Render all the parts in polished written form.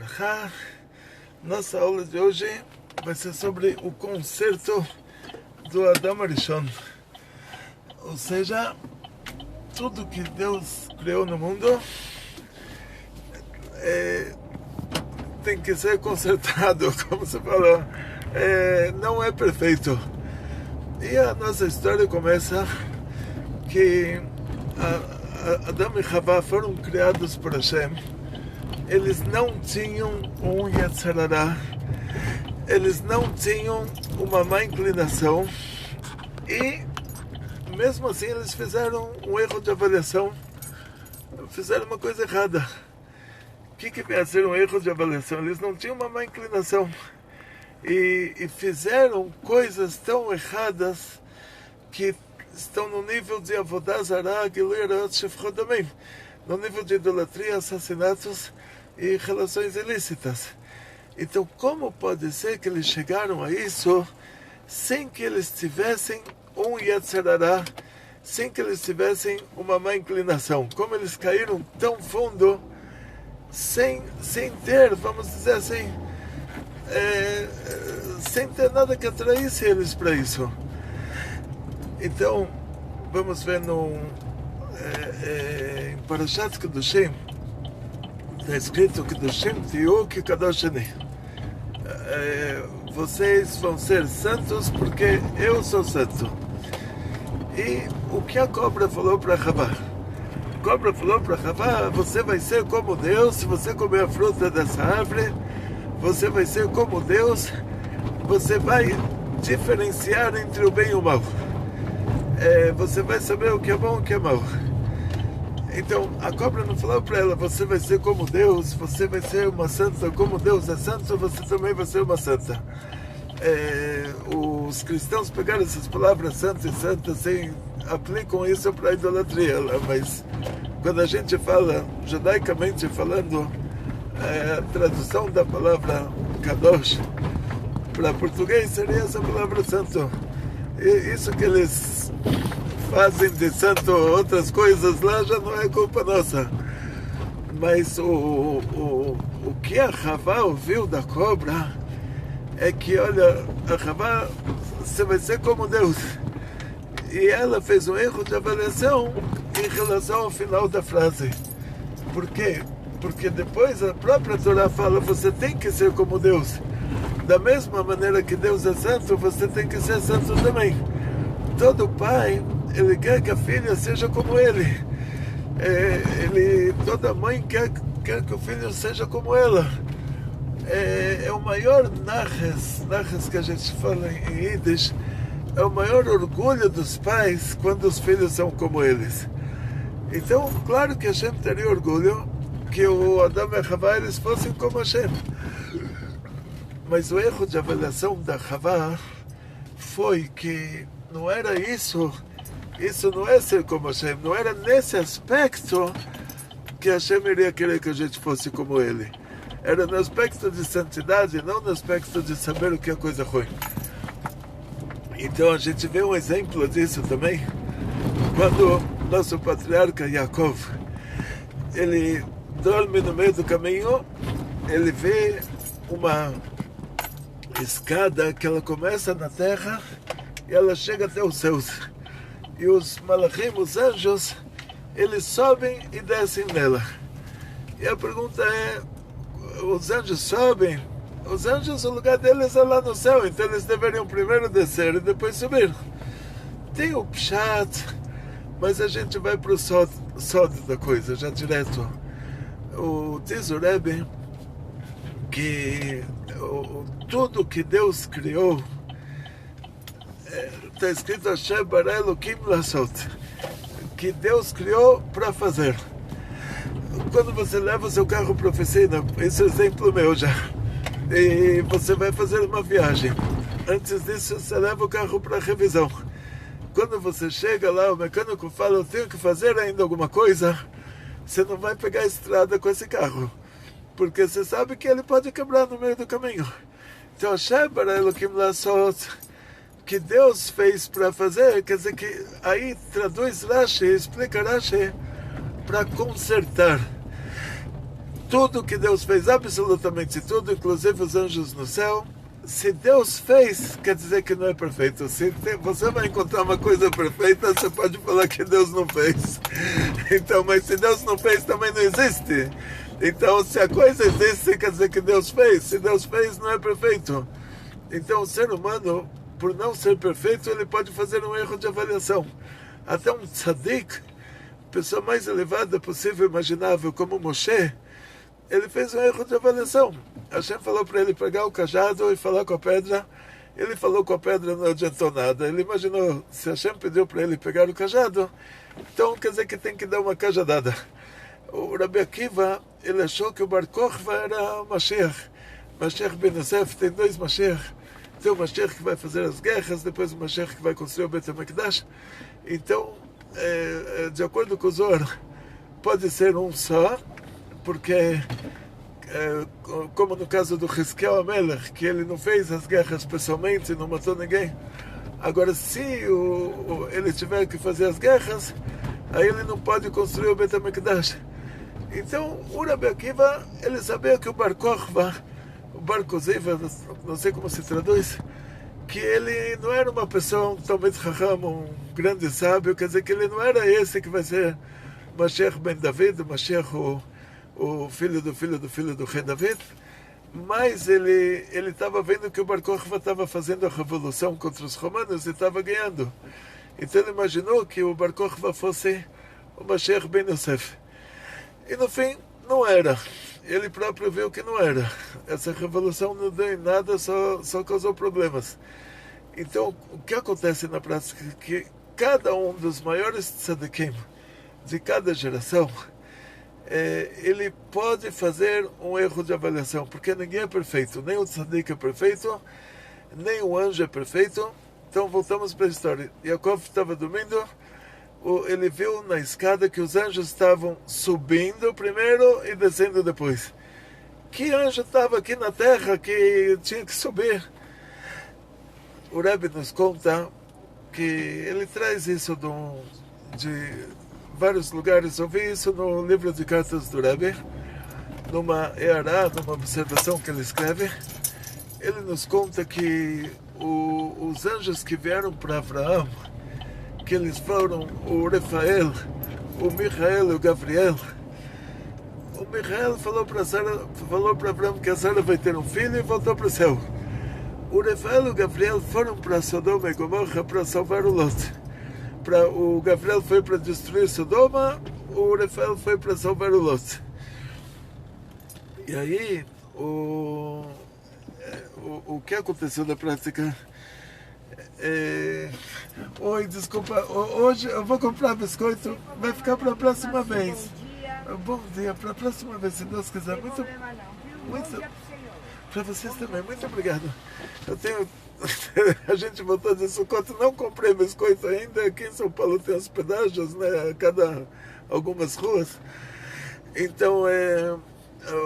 Abrahá. Nossa aula de hoje vai ser sobre o concerto do Adam Arishon. Ou seja, tudo que Deus criou no mundo tem que ser consertado, como você falou. Não é perfeito. E a nossa história começa que Adão e Havá foram criados por Hashem. Eles não tinham um Yetzer Hara, eles não tinham uma má inclinação, e mesmo assim eles fizeram um erro de avaliação, fizeram uma coisa errada. O que vem a ser um erro de avaliação? Eles não tinham uma má inclinação e fizeram coisas tão erradas que estão no nível de Avodah Zarah, Gilui Arayot Shefchot Damim, no nível de idolatria, assassinatos e relações ilícitas. Então, como pode ser que eles chegaram a isso sem que eles tivessem um Yetzer Hara, sem que eles tivessem uma má inclinação? Como eles caíram tão fundo sem ter, vamos dizer assim, sem ter nada que atraísse eles para isso? Então, vamos ver em Parashat Kedoshim, está escrito Kedoshim Tihu Ki Kadosh Ani. Vocês vão ser santos porque eu sou santo. E o que a cobra falou para Havá? A cobra falou para Havá: você vai ser como Deus. Se você comer a fruta dessa árvore, você vai ser como Deus. Você vai diferenciar entre o bem e o mal. Você vai saber o que é bom e o que é mal. Então, a cobra não falou para ela: você vai ser como Deus, você vai ser uma santa, como Deus é santo, você também vai ser uma santa. Os cristãos pegaram essas palavras santa e santa, aplicam isso para a idolatria, mas quando a gente fala, judaicamente falando, a tradução da palavra kadosh para português seria essa palavra santo. E isso que eles fazem de santo outras coisas lá já não é culpa nossa. Mas o que a Havá ouviu da cobra é que, olha, a Havá, você vai ser como Deus. E ela fez um erro de avaliação em relação ao final da frase. Por quê? Porque depois a própria Torá fala: você tem que ser como Deus. Da mesma maneira que Deus é santo, você tem que ser santo também. Todo pai, ele quer que a filha seja como ele. Toda mãe quer que o filho seja como ela. É o maior narres que a gente fala em Yiddish, é o maior orgulho dos pais quando os filhos são como eles. Então, claro que Hashem teria orgulho que o Adão e a Havá eles fossem como Hashem. Mas o erro de avaliação da Havá foi que não era isso não é ser como Hashem, não era nesse aspecto que Hashem iria querer que a gente fosse como ele. Era no aspecto de santidade, não no aspecto de saber o que é coisa ruim. Então a gente vê um exemplo disso também, quando nosso patriarca Yaakov, ele dorme no meio do caminho, ele vê uma escada que ela começa na terra e ela chega até os céus. E os malachim, os anjos, eles sobem e descem nela. E a pergunta é: os anjos sobem? Os anjos, o lugar deles é lá no céu, então eles deveriam primeiro descer e depois subir. Tem o pshat, mas a gente vai para o sod da coisa, já direto. Diz o Rebbe que tudo que Deus criou, está escrito Hashem bara Elokim lasot, que Deus criou para fazer. Quando você leva o seu carro para a oficina, esse é exemplo meu já, e você vai fazer uma viagem, antes disso você leva o carro para revisão. Quando você chega lá, o mecânico fala: eu tenho que fazer ainda alguma coisa. Você não vai pegar a estrada com esse carro, porque você sabe que ele pode quebrar no meio do caminho. Então Hashem bara Elokim lasot, que Deus fez para fazer, quer dizer que aí traduz Rashi, explica Rashi, para consertar. tudo que Deus fez, absolutamente tudo, inclusive os anjos no céu, se Deus fez, quer dizer que não é perfeito. Se você vai encontrar uma coisa perfeita, você pode falar que Deus não fez. Então, mas se Deus não fez, também não existe. Então, se a coisa existe, quer dizer que Deus fez. Se Deus fez, não é perfeito. Então, o ser humano, por não ser perfeito, ele pode fazer um erro de avaliação. Até um tzadik, pessoa mais elevada possível, imaginável, como Moshe, ele fez um erro de avaliação. Hashem falou para ele pegar o cajado e falar com a pedra. Ele falou com a pedra, não adiantou nada. Ele imaginou, se Hashem pediu para ele pegar o cajado, então quer dizer que tem que dar uma cajadada. O Rabi Akiva, ele achou que o Bar Kokhba era Mashiach. Mashiach ben Yosef, tem dois Mashiach. Tem o Mashiach que vai fazer as guerras, depois o Mashiach que vai construir o Beit HaMikdash. Então, de acordo com o Zohar, pode ser um só, porque, como no caso do Hizkiel Amelech, que ele não fez as guerras pessoalmente, não matou ninguém. Agora, se ele tiver que fazer as guerras, aí ele não pode construir o Beit HaMikdash. Então, o Rabi Akiva, ele sabia que o Bar Kokhba, o Bar Koziva, não sei como se traduz, que ele não era uma pessoa, um Talmid Chacham, um grande sábio, quer dizer que ele não era esse que vai ser Mashiach ben David, Mashiach, o filho do rei David, mas ele estava vendo que o Bar Kokhba estava fazendo a revolução contra os romanos e estava ganhando. Então ele imaginou que o Bar Kokhba fosse o Mashiach ben Yosef. E no fim, não era. Ele próprio viu que não era. Essa revolução não deu em nada, só causou problemas. Então, o que acontece na prática é que cada um dos maiores tzadikim de cada geração, ele pode fazer um erro de avaliação, porque ninguém é perfeito, nem o tzadik é perfeito, nem o anjo é perfeito. Então voltamos para a história. Yaakov estava dormindo, ele viu na escada que os anjos estavam subindo primeiro e descendo depois. Que anjo estava aqui na terra que tinha que subir? O Rebbe nos conta que ele traz isso de vários lugares. Eu vi isso no livro de cartas do Rebbe, numa Eará, numa observação que ele escreve. Ele nos conta que os anjos que vieram para Abraão, que eles foram o Rafael, o Michael e o Gabriel. O Michael falou para Abraão que a Sara vai ter um filho e voltou para o céu. O Rafael e o Gabriel foram para Sodoma e Gomorra para salvar o Lot. O Gabriel foi para destruir Sodoma, o Rafael foi para salvar o Lot. E aí, o que aconteceu na prática? Oi, desculpa, hoje eu vou comprar biscoito, vai ficar para a próxima vez. Bom dia, para a próxima vez, se Deus quiser. Muito para vocês também, muito obrigado. A gente voltou a dizer, Sucoto, não comprei biscoito ainda. Aqui em São Paulo tem os pedágios, né, algumas ruas. Então,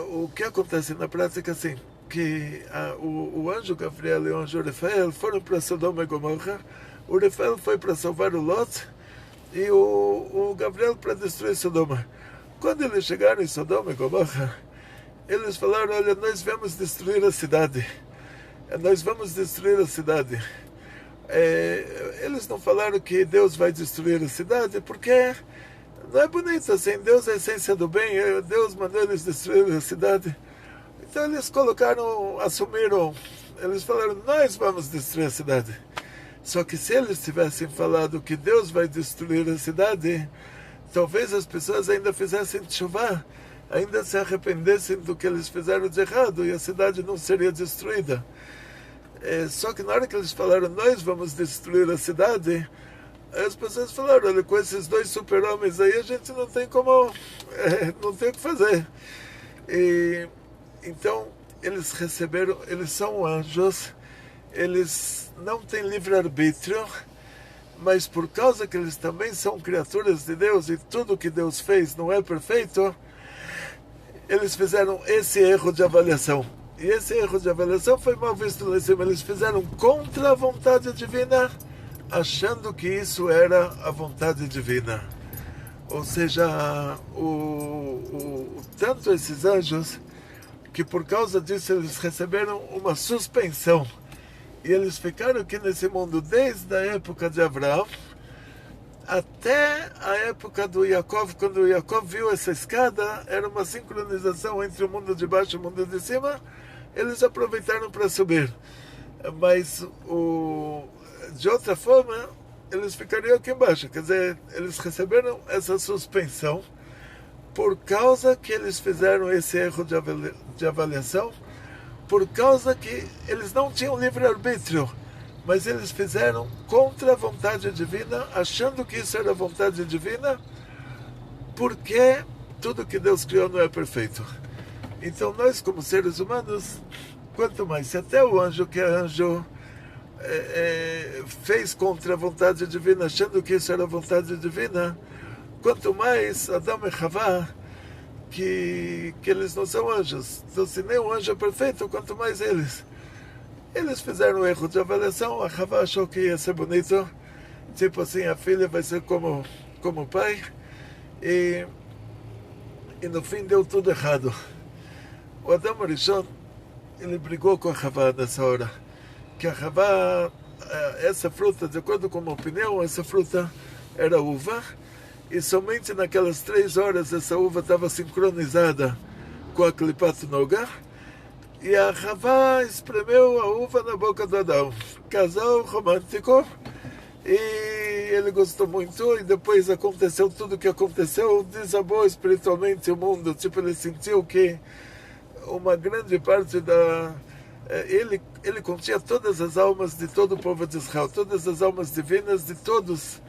o que acontece na prática, assim, que o anjo Gabriel e o anjo Rafael foram para Sodoma e Gomorra. O Rafael foi para salvar o Lot e o Gabriel para destruir Sodoma. Quando eles chegaram em Sodoma e Gomorra, eles falaram, olha, nós vamos destruir a cidade. Nós vamos destruir a cidade. Eles não falaram que Deus vai destruir a cidade, porque não é bonito assim. Deus é a essência do bem. Deus mandou eles destruir a cidade. Então eles assumiram, eles falaram, nós vamos destruir a cidade. Só que se eles tivessem falado que Deus vai destruir a cidade, talvez as pessoas ainda fizessem tshuva, ainda se arrependessem do que eles fizeram de errado e a cidade não seria destruída. Só que na hora que eles falaram, nós vamos destruir a cidade, as pessoas falaram, olha, com esses dois super-homens aí a gente não tem como, não tem o que fazer. Então, eles são anjos, eles não têm livre-arbítrio, mas por causa que eles também são criaturas de Deus e tudo que Deus fez não é perfeito, eles fizeram esse erro de avaliação. E esse erro de avaliação foi mal visto lá em cima. Eles fizeram contra a vontade divina, achando que isso era a vontade divina. Ou seja, tanto esses anjos, que por causa disso eles receberam uma suspensão. E eles ficaram aqui nesse mundo desde a época de Abraão até a época do Yaakov. Quando o Yaakov viu essa escada, era uma sincronização entre o mundo de baixo e o mundo de cima. Eles aproveitaram para subir. Mas, de outra forma, eles ficariam aqui embaixo. Quer dizer, eles receberam essa suspensão por causa que eles fizeram esse erro de avaliação, por causa que eles não tinham livre-arbítrio, mas eles fizeram contra a vontade divina, achando que isso era vontade divina, porque tudo que Deus criou não é perfeito. Então nós, como seres humanos, quanto mais, se até o anjo, que é anjo, fez contra a vontade divina, achando que isso era vontade divina, quanto mais Adão e Havá, que eles não são anjos. Então, se nem o anjo é perfeito, quanto mais eles. Eles fizeram um erro de avaliação. A Havá achou que ia ser bonito, tipo assim, a filha vai ser como o pai, e no fim deu tudo errado. O Adão Arishon, ele brigou com a Havá nessa hora, que a Havá, essa fruta, de acordo com a opinião, essa fruta era uva, e somente naquelas 3 horas essa uva estava sincronizada com a Klipat Noga, e a Havá espremeu a uva na boca do Adão. Casal romântico, e ele gostou muito, e depois aconteceu tudo o que aconteceu, desabou espiritualmente o mundo. Tipo, ele sentiu que uma grande parte ele continha todas as almas de todo o povo de Israel, todas as almas divinas de todos,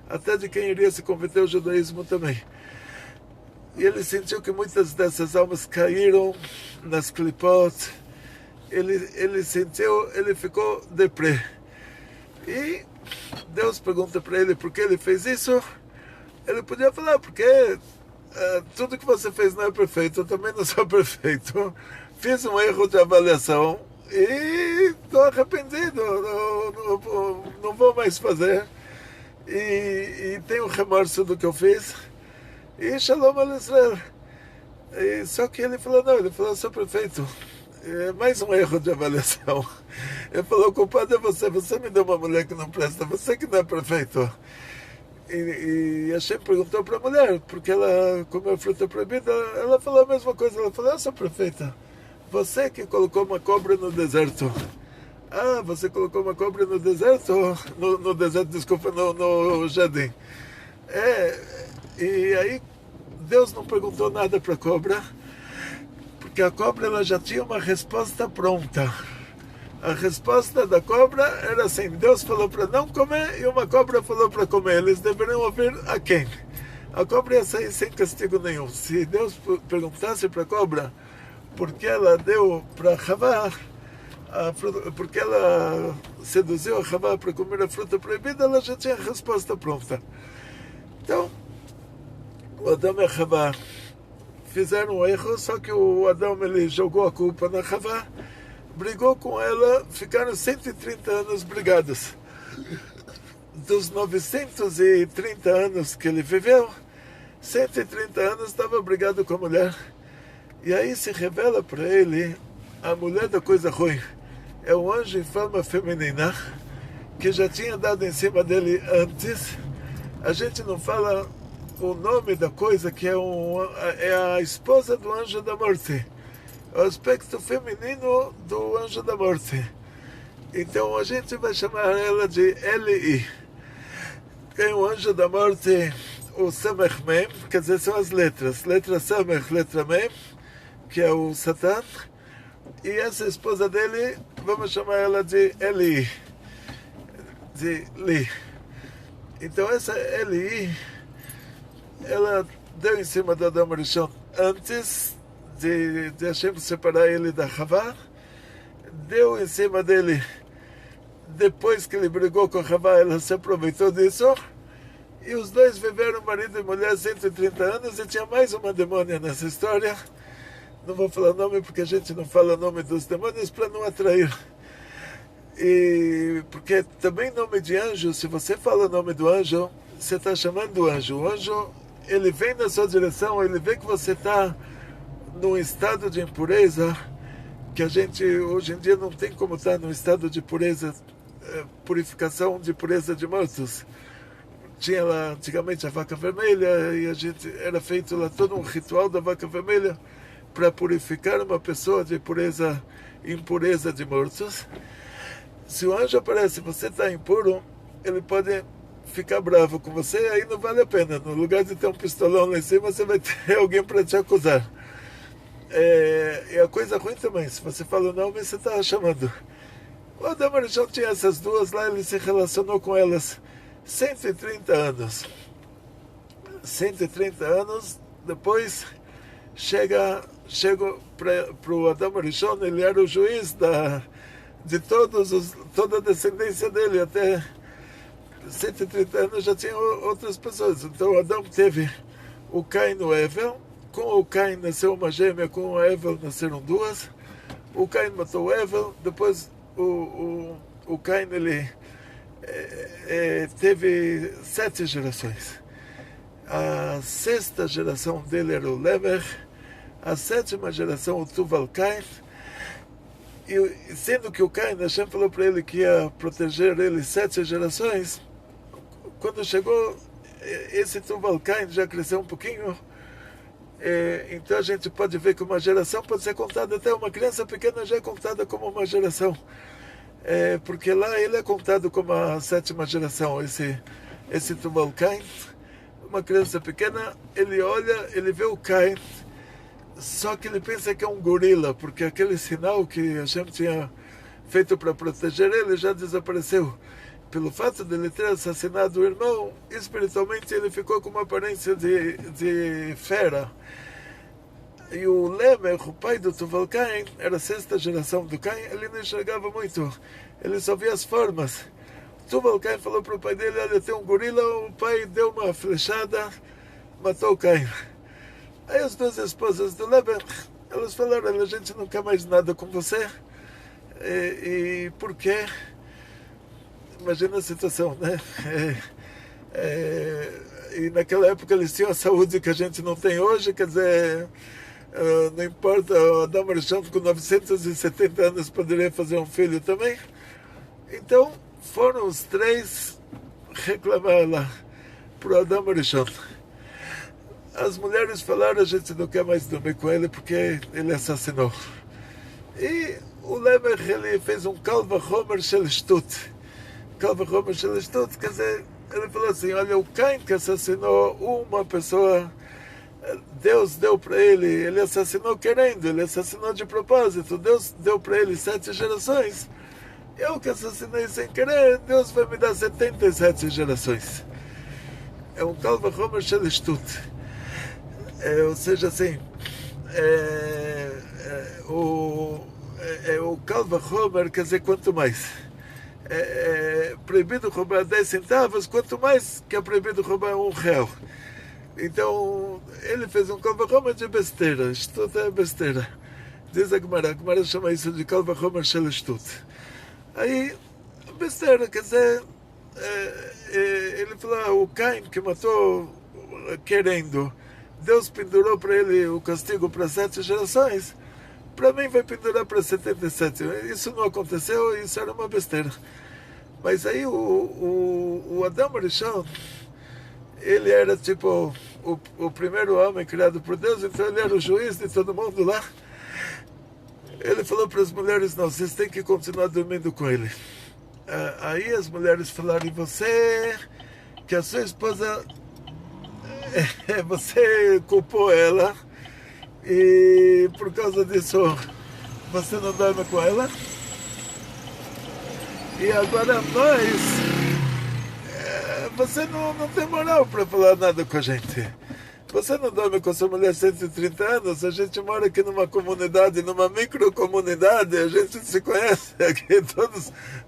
até de quem iria se converter ao judaísmo também. E ele sentiu que muitas dessas almas caíram nas klipot. Ele sentiu, ele ficou deprê. E Deus pergunta para ele por que ele fez isso. Ele podia falar, porque tudo que você fez não é perfeito, eu também não sou perfeito. Fiz um erro de avaliação e estou arrependido, não vou mais fazer. E tenho remorso do que eu fiz. E Shalom al Israel. Só que ele falou, não, ele falou, sou perfeito. É mais um erro de avaliação. Ele falou, o culpado é você me deu uma mulher que não presta, você que não é perfeito. E a Hashem perguntou para a mulher, porque ela comeu fruta proibida, ela falou a mesma coisa, ela falou, eu sou perfeita. Você que colocou uma cobra no deserto. Ah, você colocou uma cobra no deserto? No deserto, desculpa, no jardim. E aí Deus não perguntou nada para a cobra, porque a cobra ela já tinha uma resposta pronta. A resposta da cobra era assim, Deus falou para não comer e uma cobra falou para comer. Eles deveriam ouvir a quem? A cobra ia sair sem castigo nenhum. Se Deus perguntasse para a cobra por que ela deu para Havá, porque ela seduziu a Havá para comer a fruta proibida, ela já tinha a resposta pronta. Então, o Adão e a Havá fizeram um erro, só que o Adão ele jogou a culpa na Havá, brigou com ela, ficaram 130 anos brigados. Dos 930 anos que ele viveu, 130 anos estava brigado com a mulher. E aí se revela para ele a mulher da coisa ruim. É um anjo em forma feminina que já tinha dado em cima dele antes. A gente não fala o nome da coisa, que é a esposa do anjo da morte, o aspecto feminino do anjo da morte. Então a gente vai chamar ela de Eli. Tem o anjo da morte, o Samech Mem, quer dizer, são as letras, letra Samech, letra Mem, que é o Satan, e essa esposa dele, vamos chamar ela de Eli, de Li. Então essa Eli, ela deu em cima do Adão Arishon antes de Hashem separar ele da Havá, deu em cima dele depois que ele brigou com a Havá, ela se aproveitou disso, e os dois viveram marido e mulher 130 anos, e tinha mais uma demônia nessa história. Não vou falar nome porque a gente não fala o nome dos demônios para não atrair. E porque também nome de anjo, se você fala o nome do anjo, você está chamando o anjo. O anjo ele vem na sua direção, ele vê que você está num estado de impureza, que a gente hoje em dia não tem como estar num estado de pureza, purificação de pureza de mortos. Tinha lá antigamente a vaca vermelha e a gente era feito lá todo um ritual da vaca vermelha para purificar uma pessoa de impureza de mortos. Se o anjo aparece e você está impuro, ele pode ficar bravo com você, aí não vale a pena. No lugar de ter um pistolão lá em cima, você vai ter alguém para te acusar. E a coisa ruim também, se você fala o nome, você está chamando. O Adam Arishon tinha essas duas lá, ele se relacionou com elas 130 anos. 130 anos, depois chega para o Adam Arishon, ele era o juiz de toda a descendência dele, até 130 anos já tinha outras pessoas. Então o Adão teve o Caim e o Evel, com o Caim nasceu uma gêmea, com o Evel nasceram duas. O Caim matou o Evel, depois o Caim ele teve 7 gerações. A 6ª geração dele era o Lemer, a 7ª geração o Tuval Caim, e sendo que o Caim, Hashem falou para ele que ia proteger ele 7 gerações, quando chegou esse Tuval Caim já cresceu um pouquinho, então a gente pode ver que uma geração pode ser contada, até uma criança pequena já é contada como uma geração, porque lá ele é contado como a 7ª geração, esse Tuval Caim. Uma criança pequena, ele olha, ele vê o Caim, só que ele pensa que é um gorila, porque aquele sinal que a gente tinha feito para proteger ele já desapareceu. Pelo fato de ele ter assassinado o irmão, espiritualmente ele ficou com uma aparência de fera. E o Lemer, o pai do Tuval Caim, era a 6ª geração do Caim, ele não enxergava muito, ele só via as formas. Tuval Caim falou para o pai dele, olha, tem um gorila, o pai deu uma flechada, matou o Caim. Aí as duas esposas do Lemer, elas falaram, a gente não quer mais nada com você. E por quê? Imagina a situação, né? E naquela época eles tinham a saúde que a gente não tem hoje, quer dizer, não importa, o Adam Arishon com 970 anos poderia fazer um filho também. Então foram os 3 reclamar lá para o Adam Arishon. As mulheres falaram, a gente não quer mais dormir com ele porque ele assassinou. E o Lemer, ele fez um Kalva Homer Shel Shtut. Kalva Homer Shel Shtut, quer dizer, ele falou assim, olha, o Caim que assassinou uma pessoa, Deus deu para ele assassinou querendo, ele assassinou de propósito, Deus deu para ele 7 gerações. Eu que assassinei sem querer, Deus vai me dar 77 gerações. É um Kalva Homer Shel Shtut. Ou seja, assim, o Kalva Homer quer dizer quanto mais. Proibido roubar 10 centavos, quanto mais que é proibido roubar R$1. Então, ele fez um Kalva Homer de besteira, Shtut é besteira. Diz a Gemara chama isso de Kalva Homer Shel Shtut. Aí, besteira, quer dizer, ele falou, o Caim que matou querendo, Deus pendurou para ele o castigo para 7 gerações, para mim vai pendurar para 77. Isso não aconteceu, isso era uma besteira. Mas aí o Adam Arishon, ele era tipo o primeiro homem criado por Deus, então ele era o juiz de todo mundo lá. Ele falou para as mulheres, não, vocês têm que continuar dormindo com ele. Aí as mulheres falaram, e você, que a sua esposa, você culpou ela, e por causa disso você não dorme com ela. E agora nós, você não tem moral para falar nada com a gente. Você não dorme com sua mulher 130 anos, a gente mora aqui numa comunidade, numa microcomunidade, a gente se conhece aqui,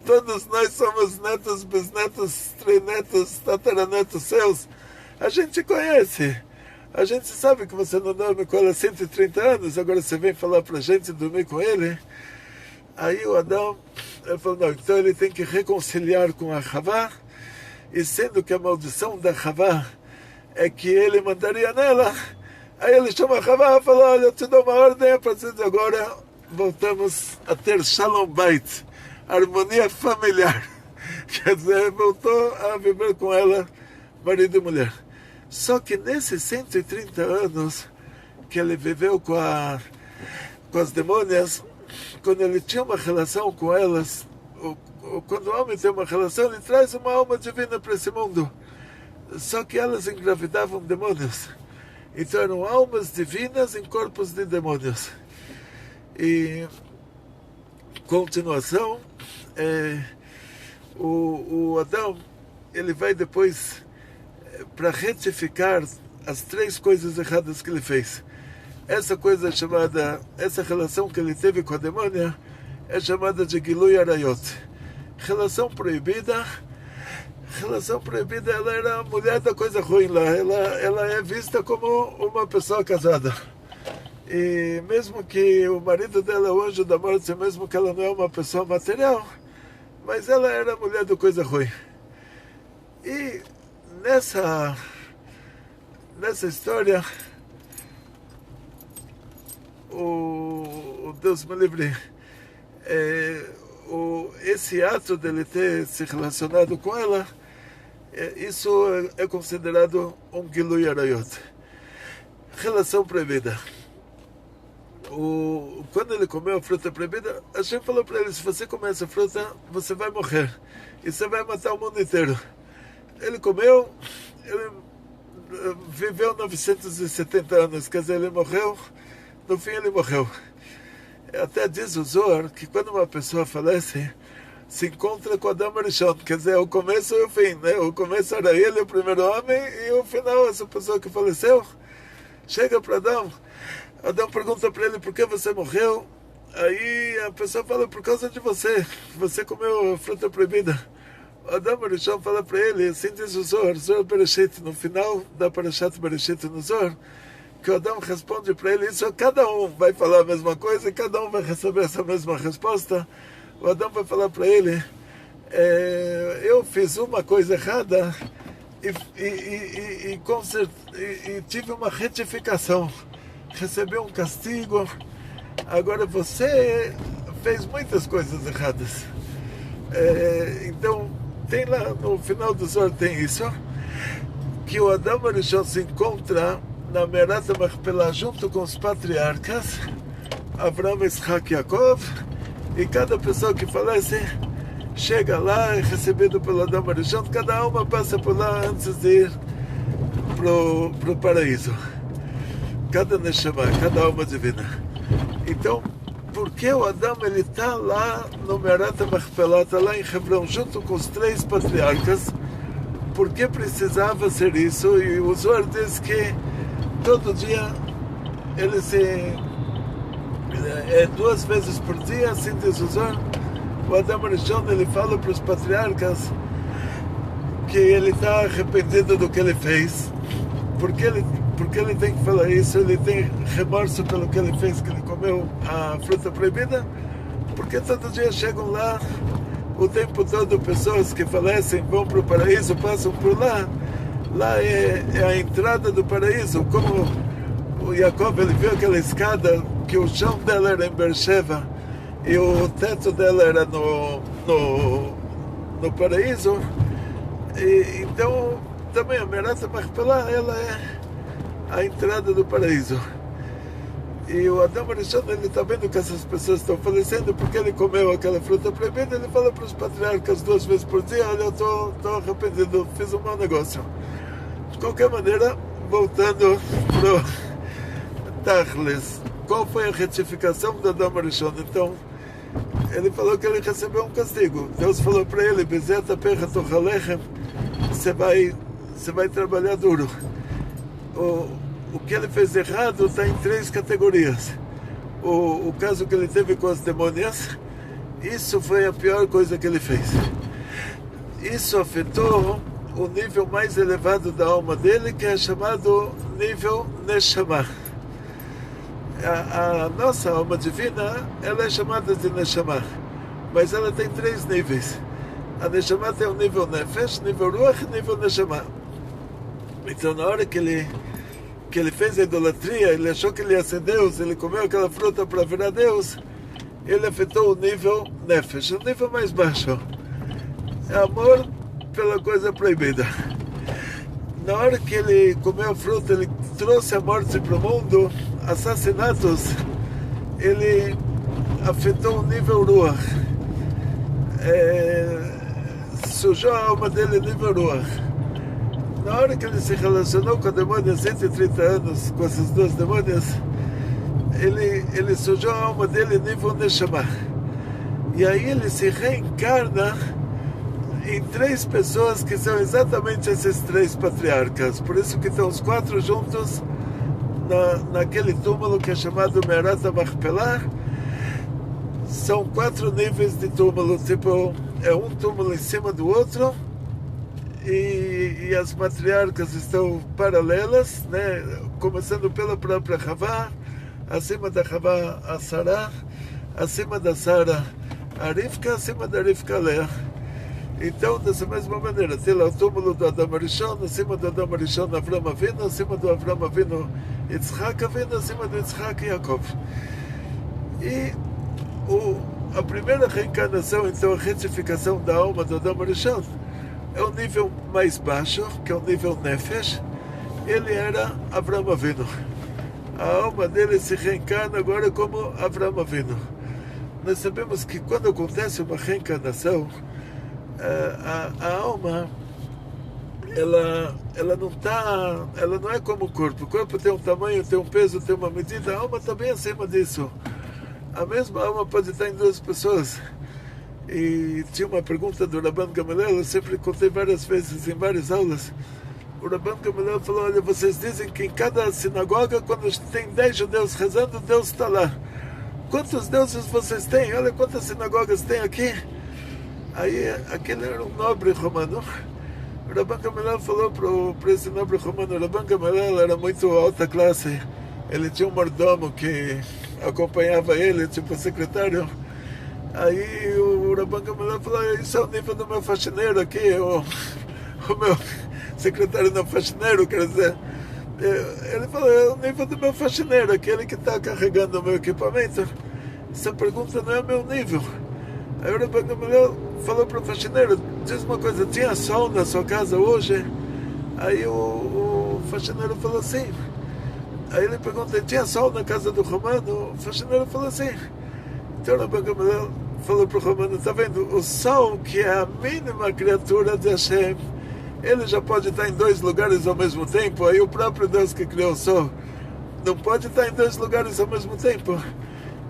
todos nós somos netos, bisnetos, trinetos, tataranetos seus, a gente conhece, a gente sabe que você não dorme com ela 130 anos, agora você vem falar pra gente dormir com ele. Aí o Adão, ele falou, não, então ele tem que reconciliar com a Havá, e sendo que a maldição da Havá é que ele mandaria nela. Aí ele chama a Havá e falou, olha, eu te dou uma ordem, a partir de agora voltamos a ter Shalom Bait, harmonia familiar. Quer dizer, voltou a viver com ela, marido e mulher. Só que nesses 130 anos que ele viveu com as demônias, quando ele tinha uma relação com elas, quando o homem tem uma relação, ele traz uma alma divina para esse mundo. Só que elas engravidavam demônios. Então eram almas divinas em corpos de demônios. E, continuação, o Adão, ele vai depois para retificar as 3 coisas erradas que ele fez. Essa coisa chamada, essa relação que ele teve com a demônia, é chamada de Gilui Arayot. Relação proibida, ela era a mulher da coisa ruim lá, ela é vista como uma pessoa casada. E mesmo que o marido dela é o anjo da morte, mesmo que ela não é uma pessoa material, mas ela era a mulher da coisa ruim. E nessa história, o Deus me livre, esse ato dele ter se relacionado com ela, isso é considerado um Gilui Arayot, relação proibida. Quando ele comeu a fruta proibida, a gente falou para ele, se você comer essa fruta, você vai morrer, e você vai matar o mundo inteiro. Ele comeu, ele viveu 970 anos, quer dizer, ele morreu, no fim ele morreu. Até diz o Zohar que quando uma pessoa falece, se encontra com Adão Arishon, quer dizer, o começo e o fim, né? O começo era ele, o primeiro homem, e o final, essa pessoa que faleceu, chega para Adão. Adão pergunta para ele, por que você morreu? Aí a pessoa fala, por causa de você comeu a fruta proibida. Adão Arishon fala para ele, assim diz o Zohar Bereshit, no final da Parashat Bereshit no Zohar, que o Adão responde para ele, isso cada um vai falar a mesma coisa, e cada um vai receber essa mesma resposta. O Adão vai falar para ele, eu fiz uma coisa errada e tive uma retificação, recebi um castigo, agora você fez muitas coisas erradas. Então, tem lá no final do Zohar tem isso, que o Adão Arishon se encontra na Merat HaMachpelah junto com os patriarcas, Avraham, Isaac e Yaakov, e cada pessoa que falece chega lá, é recebido pelo Adão Arishon, cada alma passa por lá antes de ir pro paraíso. Cada Neshama, cada alma divina. Então, por que o Adão ele está lá no Merat HaMachpelah, está lá em Hebron, junto com os 3 patriarcas? Por que precisava ser isso? E o Zohar diz que todo dia ele duas vezes por dia, assim diz o Zohar, o Adão Arishon ele fala para os patriarcas que ele está arrependido do que ele fez. Porque ele tem que falar isso? Ele tem remorso pelo que ele fez, que ele comeu a fruta proibida? Porque todo dia chegam lá, o tempo todo, pessoas que falecem, vão para o paraíso, passam por lá. Lá é a entrada do paraíso. Como o Jacob, ele viu aquela escada, que o chão dela era em Beersheba, e o teto dela era no paraíso. E, então, também a Merat HaMachpelah, ela é a entrada do paraíso. E o Adão Arishon, ele está vendo que essas pessoas estão falecendo porque ele comeu aquela fruta proibida. Ele fala para os patriarcas 2 vezes por dia, olha, eu estou arrependido, fiz um mau negócio. De qualquer maneira, voltando para o Tachlis, qual foi a retificação do Adão Arishon? Então, ele falou que ele recebeu um castigo. Deus falou para ele, Bezeta perra tochalechem, você vai trabalhar duro. O que ele fez errado está em 3 categorias. O caso que ele teve com as demônias, isso foi a pior coisa que ele fez. Isso afetou o nível mais elevado da alma dele, que é chamado nível Neshama. A nossa alma divina, ela é chamada de Neshama, mas ela tem 3 níveis. A Neshama tem o nível Nefesh, nível Ruach e nível Neshama. Então, na hora que ele fez a idolatria, ele achou que ele ia ser Deus, ele comeu aquela fruta para virar Deus, ele afetou o nível nefesh, o nível mais baixo. É amor pela coisa proibida. Na hora que ele comeu a fruta, ele trouxe a morte para o mundo, assassinatos, ele afetou o nível ruach. Sujou a alma dele nível ruach. Na hora que ele se relacionou com a demônia há 130 anos, com essas duas demônias, ele sujou a alma dele nível Neshama. E aí ele se reencarna em 3 pessoas que são exatamente esses 3 patriarcas. Por isso que estão os 4 juntos naquele túmulo que é chamado Me'arat HaMachpelah. São 4 níveis de túmulo, tipo, é um túmulo em cima do outro, e as matriarcas estão paralelas, né? Começando pela própria Havá, acima da Havá a Sarah, acima da Sarah a Rivka, acima da Rivka a Leah. Então, dessa mesma maneira, tem lá o túmulo do Adam Arishon, acima do Adam Arishon Avram Avinu, acima do Avram Avinu Yitzhak Avinu, acima do Yitzhak Yaakov. E a primeira reencarnação, então, a retificação da alma do Adam Arishon, é o nível mais baixo, que é o nível Nefesh. Ele era Avram Avinu. A alma dele se reencarna agora como Avram Avinu. Nós sabemos que quando acontece uma reencarnação, a alma, ela não é como o corpo. O corpo tem um tamanho, tem um peso, tem uma medida. A alma está bem acima disso. A mesma alma pode estar em 2 pessoas. E tinha uma pergunta do Rabban Gamaliel, eu sempre contei várias vezes em várias aulas. O Rabban Gamaliel falou: olha, vocês dizem que em cada sinagoga, quando tem 10 judeus rezando, Deus está lá. Quantos deuses vocês têm? Olha quantas sinagogas tem aqui. Aí, aquele era um nobre romano. O Rabban Gamaliel falou para esse nobre romano: o Rabban Gamaliel era muito alta classe. Ele tinha um mordomo que acompanhava ele, tipo secretário. Aí o Rabban Gamaliel falou: isso é o nível do meu faxineiro aqui, o meu secretário não faxineiro, quer dizer. Ele falou: é o nível do meu faxineiro, aquele que está carregando o meu equipamento. Essa pergunta não é o meu nível. Aí o Rabban Gamaliel falou para o faxineiro: diz uma coisa, tinha sol na sua casa hoje? Aí o faxineiro falou assim. Aí ele pergunta: tinha sol na casa do romano? O faxineiro falou assim. Então o Rabban Gamaliel falou para o romano: está vendo? O sol, que é a mínima criatura de Hashem, ele já pode estar em 2 lugares ao mesmo tempo. Aí o próprio Deus que criou o sol não pode estar em 2 lugares ao mesmo tempo.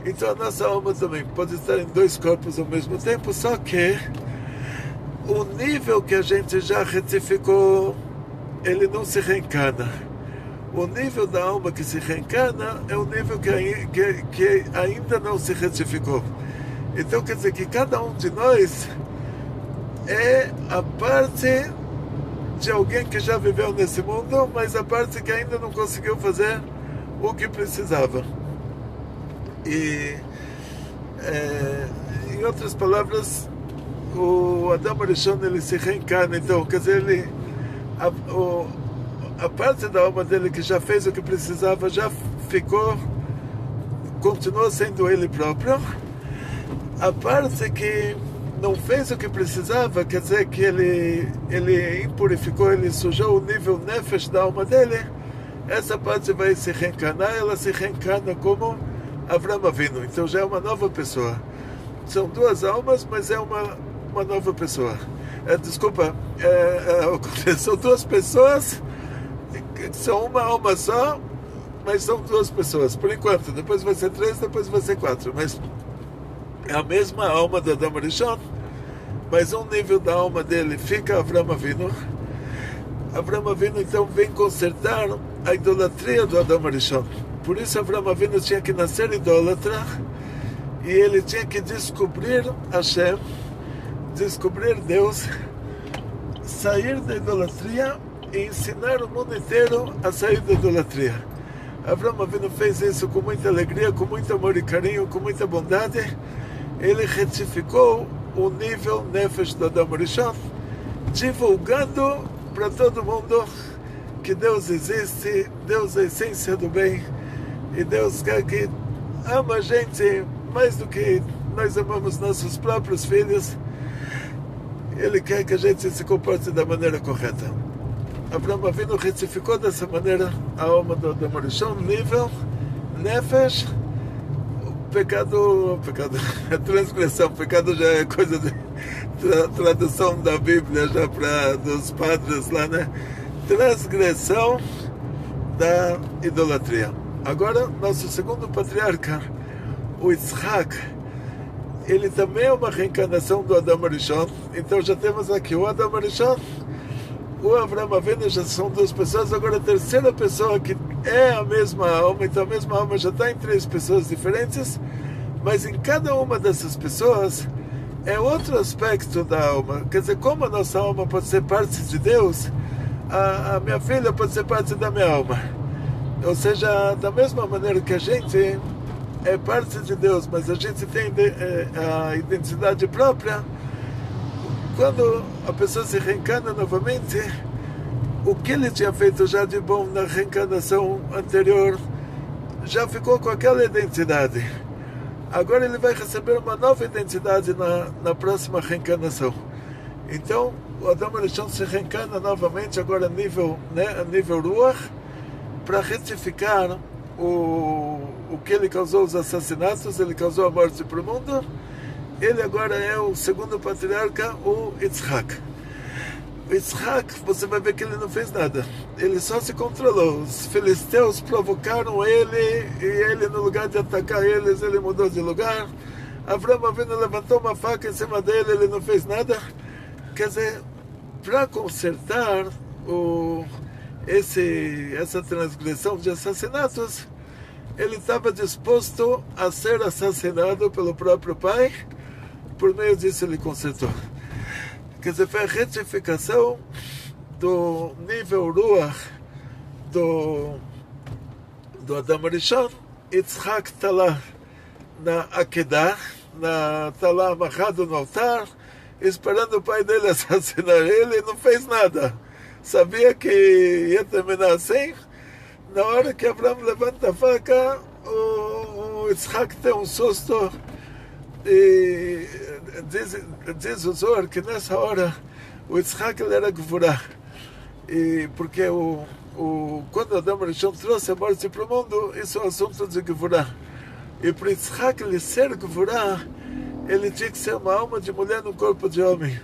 Então a nossa alma também pode estar em 2 corpos ao mesmo tempo, só que o nível que a gente já retificou, ele não se reencarna. O nível da alma que se reencarna é o nível que ainda não se retificou. Então quer dizer que cada um de nós é a parte de alguém que já viveu nesse mundo, mas a parte que ainda não conseguiu fazer o que precisava. E, em outras palavras, o Adam Arishon, ele se reencarna. Então, quer dizer, a parte da alma dele que já fez o que precisava, já continuou sendo ele próprio. A parte que não fez o que precisava, quer dizer que ele impurificou, ele sujou o nível nefesh da alma dele, essa parte vai se reencarnar, ela se reencarna como Avram Avinu. Então já é uma nova pessoa. São 2 almas, mas é uma nova pessoa. São 2 pessoas, são uma alma só, mas são 2 pessoas, por enquanto. Depois vai ser 3, depois vai ser 4, mas é a mesma alma do Adam Arishon, mas um nível da alma dele fica Avram Avinu. Avram Avinu então vem consertar a idolatria do Adam Arishon. Por isso Avram Avinu tinha que nascer idólatra, e ele tinha que descobrir Hashem, descobrir Deus, sair da idolatria e ensinar o mundo inteiro a sair da idolatria. Avram Avinu fez isso com muita alegria, com muito amor e carinho, com muita bondade. Ele retificou o nível nefesh do Adam Arishon, divulgando para todo mundo que Deus existe, Deus é a essência do bem, e Deus quer que ama a gente mais do que nós amamos nossos próprios filhos. Ele quer que a gente se comporte da maneira correta. Avraham Avinu retificou dessa maneira a alma do Adam Rishon, nível Nefesh. Pecado, transgressão, pecado já é coisa de tradução da Bíblia já para dos padres lá, né? Transgressão da idolatria. Agora, nosso segundo patriarca, o Yitzhak, ele também é uma reencarnação do Adam Rishon. Então já temos aqui o Adam Rishon, o Avraham Avinu, já são duas pessoas. Agora a terceira pessoa, que é a mesma alma, então a mesma alma já está em três pessoas diferentes, mas em cada uma dessas pessoas é outro aspecto da alma. Quer dizer, como a nossa alma pode ser parte de Deus, a minha filha pode ser parte da minha alma. Ou seja, da mesma maneira que a gente é parte de Deus, mas a gente tem a identidade própria, quando a pessoa se reencarna novamente, o que ele tinha feito já de bom na reencarnação anterior já ficou com aquela identidade. Agora ele vai receber uma nova identidade na próxima reencarnação. Então o Adam Rishon se reencarna novamente, agora a nível Ruach, para retificar o que ele causou, os assassinatos, ele causou a morte para o mundo. Ele agora é o segundo patriarca, o Yitzhak. O Yitzhak, você vai ver que ele não fez nada. Ele só se controlou. Os filisteus provocaram ele, e ele, no lugar de atacar eles, ele mudou de lugar. Avraham Avinu levantou uma faca em cima dele, ele não fez nada. Quer dizer, para consertar essa transgressão de assassinatos, ele estava disposto a ser assassinado pelo próprio pai. Por meio disso ele consertou. Quer dizer, foi a retificação do nível Ruach do Adam Rishon. Yitzhak está lá na Akedah, está lá amarrado no altar, esperando o pai dele assassinar ele, e não fez nada. Sabia que ia terminar assim. Na hora que Abraham levanta a faca, o Yitzhak tem um susto, e diz o Zohar que nessa hora o Yitzhak ele era Gvurah, porque quando Adam Rishon trouxe a morte para o mundo, isso é um assunto de Gvurah, e para Yitzhak ele ser Gvurah, ele tinha que ser uma alma de mulher no corpo de homem.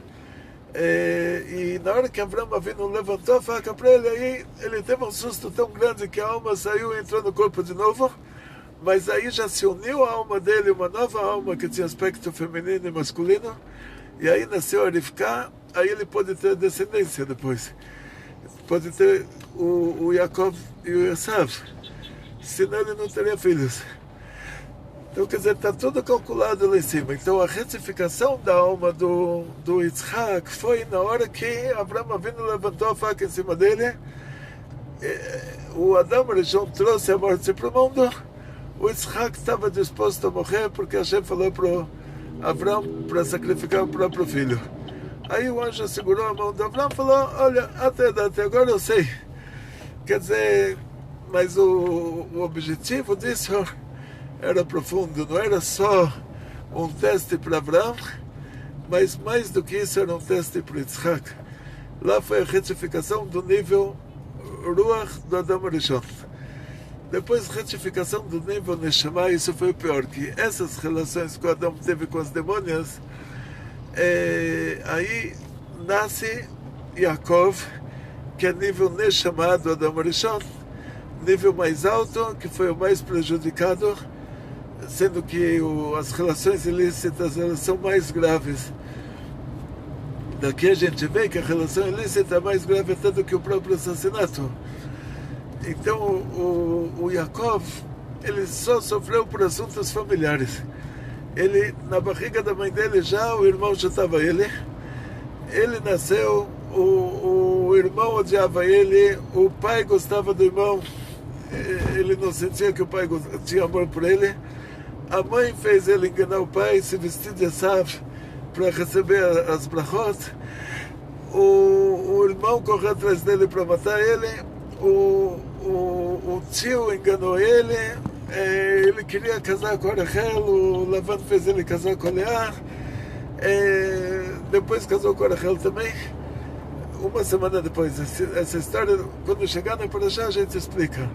E na hora que Avraham Avinu levantou a faca para ele, aí ele teve um susto tão grande que a alma saiu e entrou no corpo de novo. Mas aí já se uniu a alma dele, uma nova alma que tinha aspecto feminino e masculino, e aí nasceu a Rivka. Aí ele pode ter descendência depois, pode ter o Yaakov e o Esav, senão ele não teria filhos. Então, quer dizer, está tudo calculado lá em cima. Então a retificação da alma do Yitzhak foi na hora que Avraham Avinu levantou a faca em cima dele. O Adam Rishon trouxe a morte para o mundo. O Yitzhak estava disposto a morrer porque Hashem falou para Avraham para sacrificar o próprio filho. Aí o anjo segurou a mão do Avraham e falou: olha, até agora eu sei. Quer dizer, mas o objetivo disso era profundo, não era só um teste para Avraham, mas mais do que isso era um teste para Yitzhak. Lá foi a retificação do nível Ruach do Adam Rishon. Depois retificação do nível Neshama, isso foi o pior, que essas relações que o Adão teve com as demônias, aí nasce Yaakov, que é nível Neshama do Adam Rishon, nível mais alto, que foi o mais prejudicado, sendo que as relações ilícitas elas são mais graves. Daqui a gente vê que a relação ilícita é mais grave até do que o próprio assassinato. Então o Yaakov, ele só sofreu por assuntos familiares. Ele, na barriga da mãe dele, o irmão já estava ele nasceu, o irmão odiava ele, o pai gostava do irmão, ele não sentia que o pai tinha amor por ele. A mãe fez ele enganar o pai, se vestir de Esav para receber as brachot. O irmão correu atrás dele para matar ele. o tio enganou ele, ele queria casar com a Rachel, o Lavan fez ele casar com a Leá, depois casou com a Rachel também. Uma semana depois, essa história, quando chegar na Parashá, a gente explica.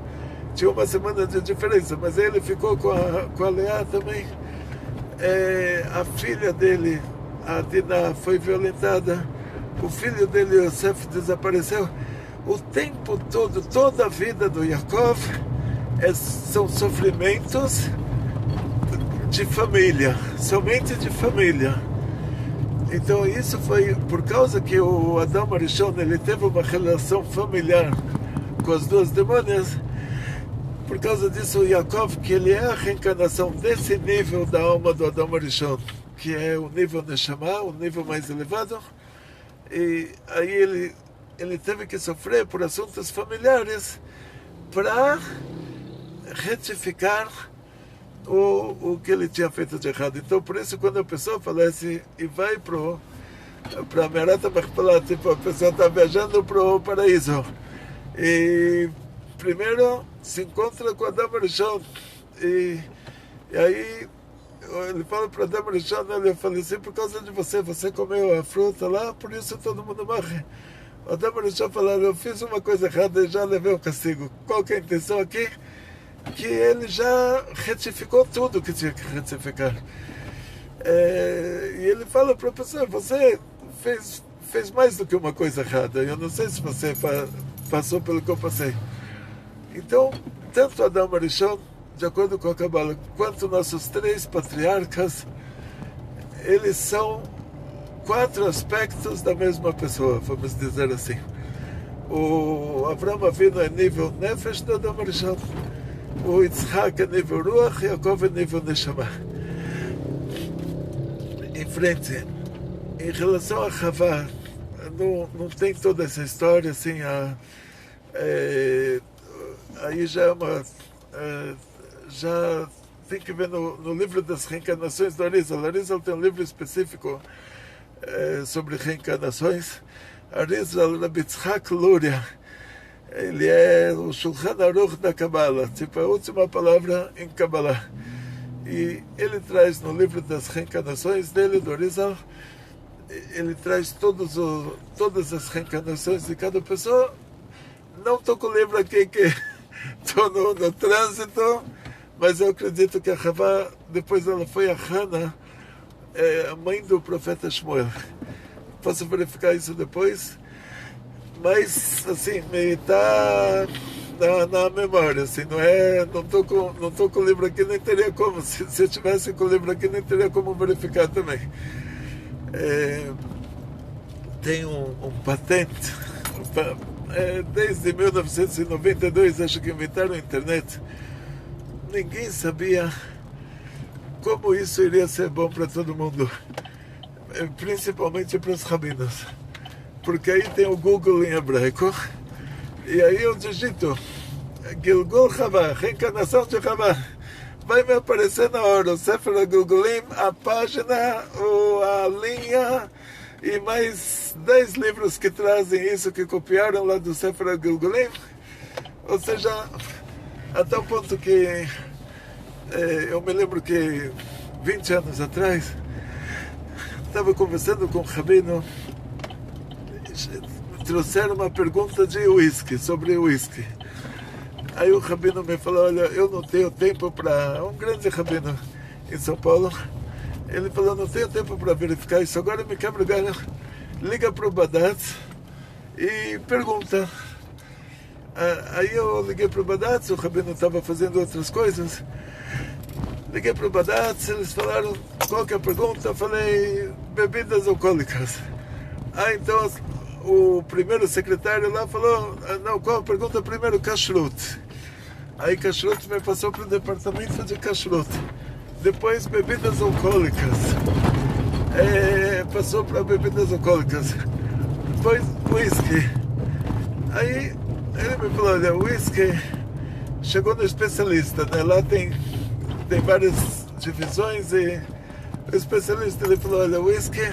Tinha uma semana de diferença, mas ele ficou com a Leá também. A filha dele, a Dinah, foi violentada. O filho dele, Yosef, desapareceu. O tempo todo, toda a vida do Yaakov são sofrimentos de família, somente de família. Então isso foi por causa que o Adam Arishon, ele teve uma relação familiar com as duas demônias. Por causa disso, o Yaakov, que ele é a reencarnação desse nível da alma do Adam Arishon, que é o nível Neshama, o nível mais elevado, e aí ele teve que sofrer por assuntos familiares para retificar o que ele tinha feito de errado. Então, por isso, quando a pessoa falece e vai para Merata Machpelah, tipo, a pessoa está viajando para o paraíso, e primeiro se encontra com Adam Arishon, e aí ele fala para Adam Arishon, eu faleci por causa de você, você comeu a fruta lá, por isso todo mundo morre. O Adam Arishon fala, eu fiz uma coisa errada e já levei o castigo. Qual que é a intenção aqui? Que ele já retificou tudo que tinha que retificar. E ele fala para a pessoa, você fez mais do que uma coisa errada, eu não sei se você passou pelo que eu passei. Então, tanto Adam Arishon, de acordo com a Kabbalah, quanto nossos três patriarcas, eles são 4 aspectos da mesma pessoa, vamos dizer assim. O Avraham Avinu é nível Nefesh do Adam Arishon, o Yitzhak é nível Ruach, e Yaakov é nível Neshama. Em frente, em relação a Havá, não tem toda essa história assim, aí já é uma... já tem que ver no livro das reencarnações do Arizal. Arizal tem um livro específico sobre reencarnações. Arizal Rabbi Yitzhak Luria, ele é o Shulchan Aruch da Kabbalah, tipo a última palavra em Kabbalah. E ele traz no livro das reencarnações dele, do Arizal, ele traz todas as reencarnações de cada pessoa. Não estou com o livro aqui, que estou no trânsito, mas eu acredito que a Havá, depois ela foi a Hannah, a mãe do profeta Shmuel. Posso verificar isso depois, mas assim, me está na memória, assim, não estou com o livro aqui, nem teria como, se eu tivesse com o livro aqui, nem teria como verificar também. Tem um patente, desde 1992, acho que inventaram a internet. Ninguém sabia como isso iria ser bom para todo mundo, principalmente para os rabinos, porque aí tem o Google em hebraico, e aí eu digito Gilgul Havá, reencarnação de Havá, vai me aparecer na hora o Sefer HaGilgulim, a página, a linha, e mais 10 livros que trazem isso, que copiaram lá do Sefer HaGilgulim. Ou seja, até o ponto que eu me lembro que 20 anos atrás estava conversando com o rabino, trouxeram uma pergunta de uísque, sobre uísque. Aí o rabino me falou, olha, eu não tenho tempo para... Um grande rabino em São Paulo, ele falou, não tenho tempo para verificar isso, agora me quebra o galho, liga para o Badatz e pergunta. Aí eu liguei para o Badatz, o rabino estava fazendo outras coisas, liguei para o Badatz, eles falaram, qual que é a pergunta? Eu falei, bebidas alcoólicas. Então o primeiro secretário lá falou, não, qual a pergunta? Primeiro, kashrut. Aí kashrut me passou para o departamento de kashrut. Depois, bebidas alcoólicas. Passou para bebidas alcoólicas. Depois, whisky. Aí ele me falou, olha, whisky chegou no especialista, né? Lá tem várias divisões, e o especialista ele falou, olha, whisky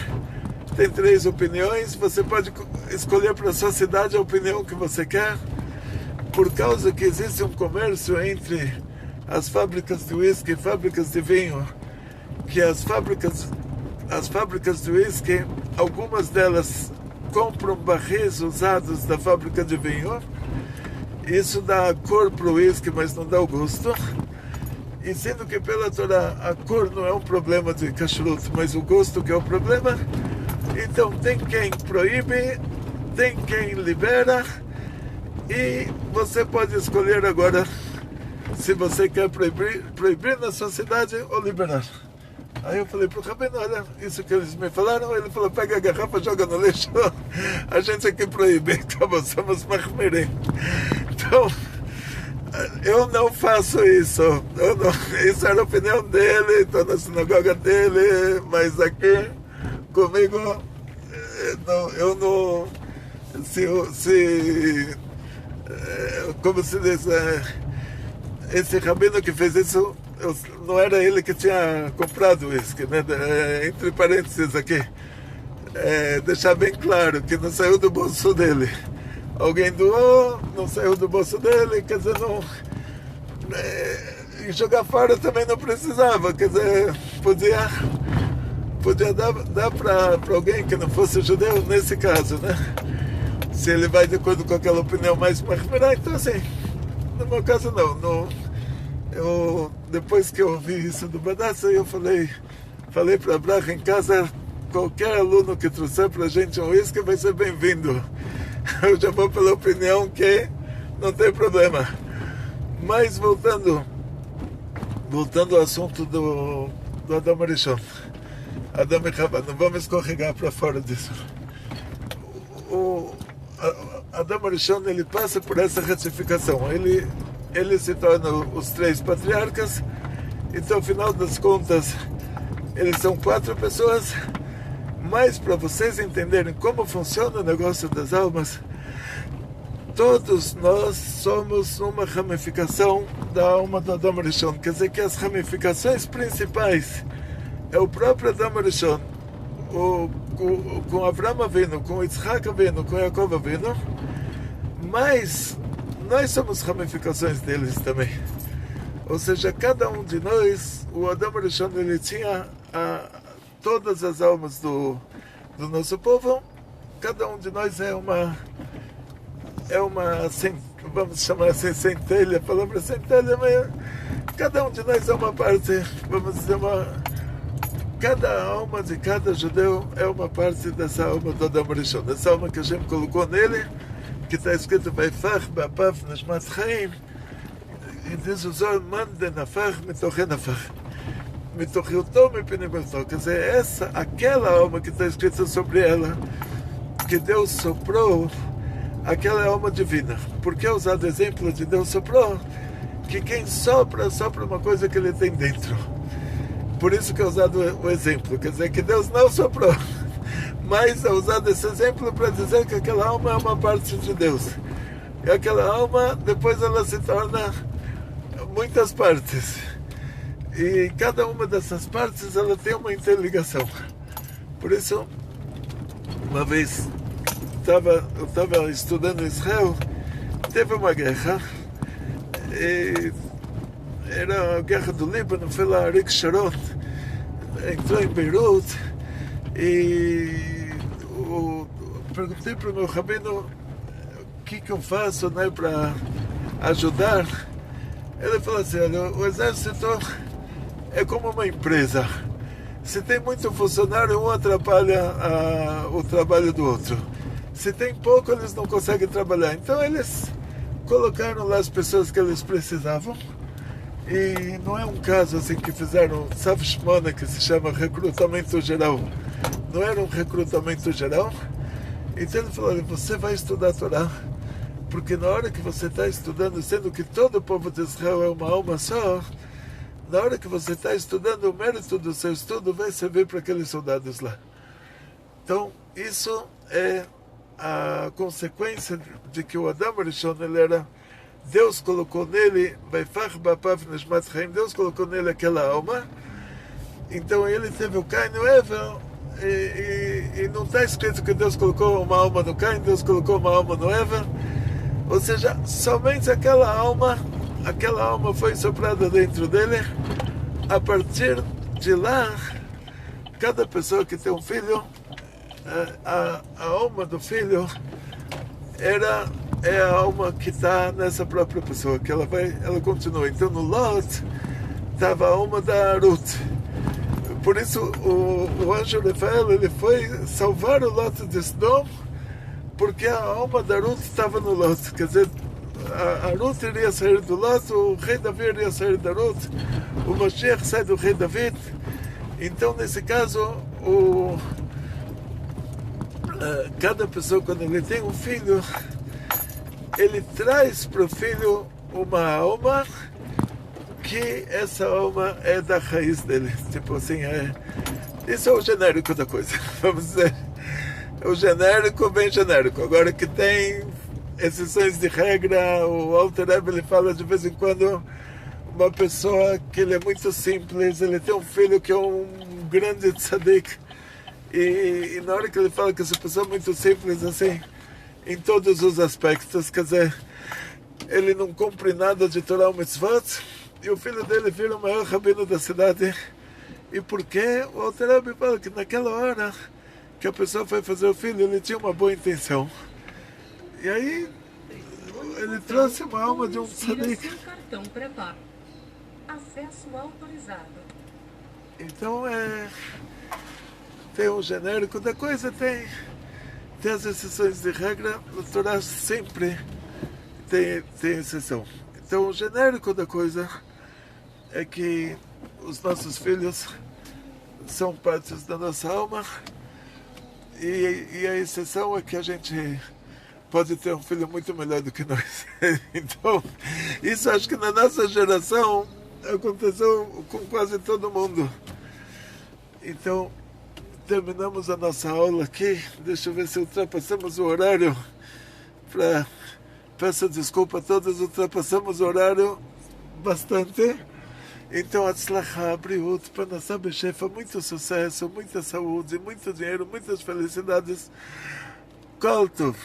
tem 3 opiniões, você pode escolher para a sua cidade a opinião que você quer. por causa que existe um comércio entre as fábricas de uísque e fábricas de vinho, que as fábricas de uísque, algumas delas compram barris usados da fábrica de vinho. Isso dá a cor para o uísque, mas não dá o gosto. E sendo que pela Torá a cor não é um problema de kashrut, mas o gosto que é o problema, então tem quem proíbe, tem quem libera, e você pode escolher agora se você quer proibir na sua cidade ou liberar. Aí eu falei pro Rabino, olha, isso que eles me falaram, ele falou, pega a garrafa, joga no lixo, a gente aqui proíbe, então somos mahmirim. Então, eu não faço isso, isso era a opinião dele, estou na sinagoga dele, mas aqui, comigo, eu não, como se diz, esse Rabino que fez isso, não era ele que tinha comprado isso, né? Entre parênteses aqui, deixar bem claro que não saiu do bolso dele. Alguém doou, não saiu do bolso dele, quer dizer, não, e jogar fora também não precisava, quer dizer, podia dar para alguém que não fosse judeu nesse caso, né? Se ele vai de acordo com aquela opinião mais mahmira, então assim, no meu caso não. Eu, depois que eu ouvi isso do Badassa, eu falei para a Bracha em casa, qualquer aluno que trouxer para a gente um uísque vai ser bem-vindo. Eu já vou pela opinião que não tem problema. Mas voltando ao assunto do Adam Arishon, Adam e Chava, não vamos escorregar para fora disso. O Adam Arishon, ele passa por essa retificação. Ele se torna os 3 patriarcas, então, ao final das contas, eles são 4 pessoas, mas para vocês entenderem como funciona o negócio das almas, todos nós somos uma ramificação da alma do Adam Arishon, quer dizer que as ramificações principais é o próprio Adam Arishon, com Avraham Avinu, com Yitzhak Avinu, com Yaakov Avinu, mas nós somos ramificações deles também. Ou seja, cada um de nós, o Adam Arishon, ele tinha todas as almas do nosso povo. Cada um de nós é uma vamos chamar assim, centelha, a palavra centelha, mas cada um de nós é uma parte, vamos dizer, cada alma de cada judeu é uma parte dessa alma do Adam Arishon, dessa alma que a gente colocou nele, que está escrito Vaifach ba'apav neshmat chaim, e diz o Zohar, mande nafach mitoche nafach, mitoche uto mipnei uto, quer dizer, aquela alma que está escrito sobre ela, que Deus soprou, aquela é a alma divina. Por que é usado o exemplo de Deus soprou? Que quem sopra uma coisa que ele tem dentro. Por isso que é usado o exemplo, quer dizer que Deus não soprou, mas é usado esse exemplo para dizer que aquela alma é uma parte de Deus. E aquela alma, depois ela se torna muitas partes. E cada uma dessas partes, ela tem uma interligação. Por isso, uma vez, eu estava estudando em Israel, teve uma guerra, e era a guerra do Líbano, foi lá Arik Sharon, entrou em Beirut, e perguntei para o meu rabino o que eu faço, né, para ajudar. Ele falou assim, olha, o exército é como uma empresa. Se tem muito funcionário, um atrapalha o trabalho do outro. Se tem pouco, eles não conseguem trabalhar. Então eles colocaram lá as pessoas que eles precisavam. E não é um caso assim que fizeram Savshmona, que se chama recrutamento geral. Não era um recrutamento geral. Então ele falou, olha, você vai estudar a Torá, porque na hora que você está estudando, sendo que todo o povo de Israel é uma alma só, na hora que você está estudando, o mérito do seu estudo vai servir para aqueles soldados lá. Então, isso é a consequência de que o Adam Arishon, ele era, Deus colocou nele, Deus colocou nele aquela alma, então ele teve o Caim e o Evel, e não está escrito que Deus colocou uma alma no Caim, Deus colocou uma alma no Evel, Ou seja, somente aquela alma foi soprada dentro dele. A partir de lá, cada pessoa que tem um filho, a alma do filho é a alma que está nessa própria pessoa, que ela continua. Então no Lot estava a alma da Ruth. Por isso o anjo Rafael, ele foi salvar o Lot de Sodom, porque a alma da Ruth estava no Lot. Quer dizer, a Ruth iria sair do Lot, o rei Davi iria sair da Ruth, o Mashiach sai do rei David. Então nesse caso, cada pessoa, quando ele tem um filho, ele traz para o filho uma alma que essa alma é da raiz dele. Tipo assim, isso é o genérico da coisa, vamos dizer. O genérico, bem genérico. Agora que tem exceções de regra, o Alter Rebbe, ele fala de vez em quando, uma pessoa que ele é muito simples, ele tem um filho que é um grande tzadik, e na hora que ele fala que essa pessoa é muito simples, assim, em todos os aspectos, quer dizer, ele não cumpre nada de Torah ou Mitzvot, e o filho dele vira o maior rabino da cidade. E por quê? O Alter Rebbe fala que naquela hora que a pessoa foi fazer o filho, ele tinha uma boa intenção. E aí, ele trouxe uma alma de um tzadik. Acesso autorizado. Então, tem um genérico da coisa, tem as exceções de regra, no Torá sempre tem exceção. Então, o genérico da coisa é que os nossos filhos são partes da nossa alma, e a exceção é que a gente pode ter um filho muito melhor do que nós. Então, isso acho que na nossa geração aconteceu com quase todo mundo. Então, terminamos a nossa aula aqui. Deixa eu ver se ultrapassamos o horário. Peço desculpa a todos, ultrapassamos o horário bastante. Então, Atzlacha, Briut, Parnassá Beshefa, muito sucesso, muita saúde, muito dinheiro, muitas felicidades. Kol Tov.